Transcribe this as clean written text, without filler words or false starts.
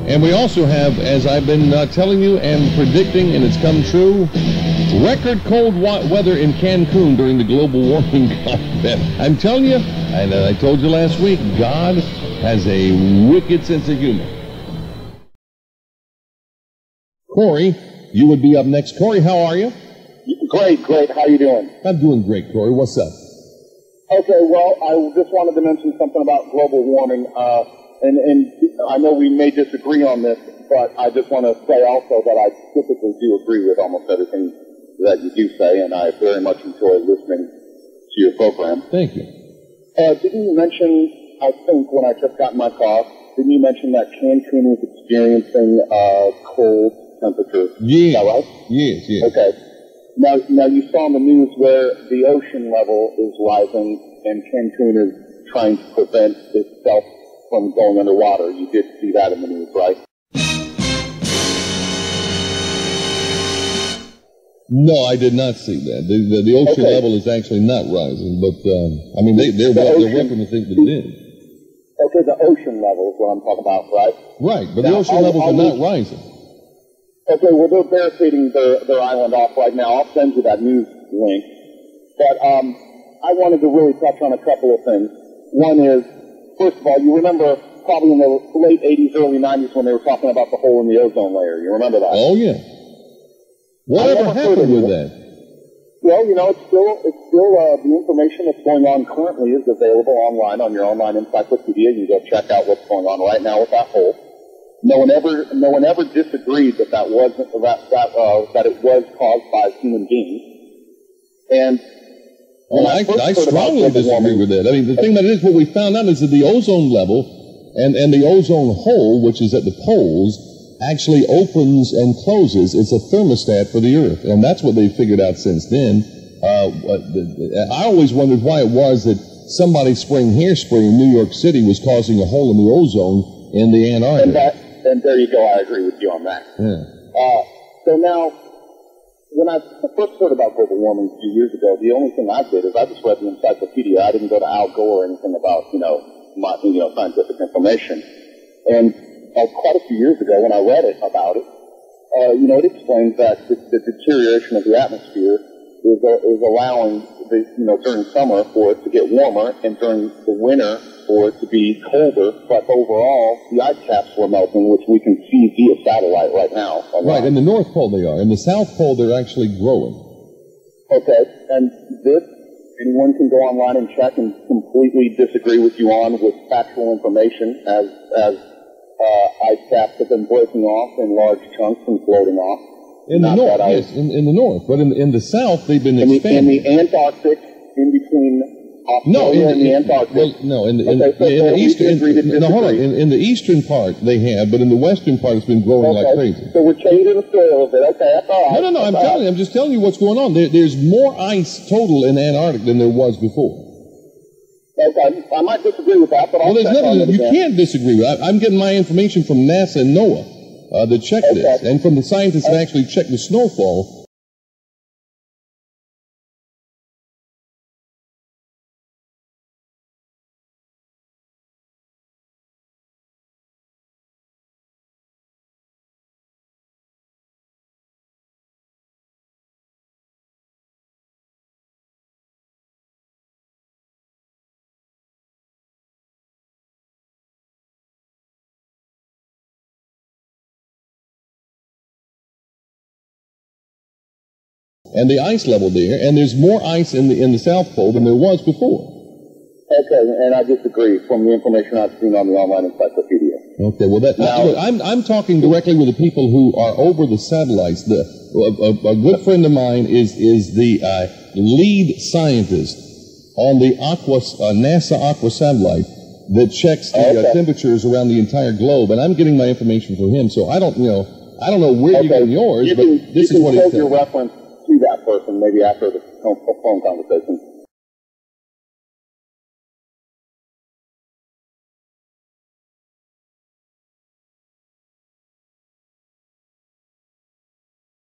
And we also have, as I've been telling you and predicting, and it's come true, record cold weather in Cancun during the global warming event. I'm telling you, and I told you last week, God has a wicked sense of humor. Corey, you would be up next. Corey, how are you? Great. How you doing? I'm doing great, Corey. What's up? Okay, well, I just wanted to mention something about global warming. And I know we may disagree on this, but I just want to say also that I typically do agree with almost everything that you do say, and I very much enjoy listening to your program. Thank you. Didn't you mention, I think when I just got in my car, didn't you mention that Cancun was experiencing cold temperatures? Yes. Is that right? Yes. Okay. Now you saw in the news where the ocean level is rising, and Cancun is trying to prevent itself from going underwater. You did see that in the news, right? No, I did not see that. The ocean level is actually not rising, but I mean they're welcome to think that it is. Okay, the ocean level is what I'm talking about, right? Right, but the ocean levels are not rising. Okay, well they're barricading their island off right now. I'll send you that news link. But I wanted to really touch on a couple of things. One is, first of all, you remember probably in the late 80s, early 90s when they were talking about the hole in the ozone layer. You remember that? Oh, yeah. Whatever happened with that? Well, you know, it's still the information that's going on currently is available online on your online encyclopedia. You can go check out what's going on right now with that hole. No one ever disagreed that it was caused by human beings. And I strongly disagree with that. I mean, the thing that it is, what we found out is that the ozone level and the ozone hole, which is at the poles, actually opens and closes. It's a thermostat for the Earth, and that's what they've figured out since then. I always wondered why it was that somebody spraying hairspray in New York City was causing a hole in the ozone in the Antarctica. And there you go. I agree with you on that. Yeah. So now, when I first heard about global warming a few years ago, the only thing I did is I just read the encyclopedia. I didn't go to Al Gore or anything about, scientific information. And quite a few years ago, when I read about it, it explains that the deterioration of the atmosphere is allowing during summer for it to get warmer, and during the winter for it to be colder. But overall, the ice caps were melting, which we can see via satellite right now. Right, in the North Pole they are. In the South Pole, they're actually growing. Okay, and this, anyone can go online and check and completely disagree with you on with factual information as ice caps have been breaking off in large chunks and floating off. In the North, yes, in the North. But in the South, they've been expanding. In the Antarctic, in between Australia and the Antarctic. Well, no, in the eastern part they have, but in the western part it's been growing like crazy. So we're changing the soil a bit. Okay, that's all right. No, I'm just telling you what's going on. There's more ice total in Antarctic than there was before. Okay, I might disagree with that, but I'll there's nothing you can't disagree with. I'm getting my information from NASA and NOAA that check this, and from the scientists that actually check the snowfall. And the ice level there, and there's more ice in the South Pole than there was before. Okay, and I disagree from the information I've seen on the online encyclopedia. Okay, well I'm talking directly with the people who are over the satellites. A good friend of mine is the lead scientist on the NASA Aqua satellite that checks the temperatures around the entire globe, and I'm getting my information from him. So I don't know where you're getting yours, but this is what it says. You can quote your reference to that person maybe after the phone conversation.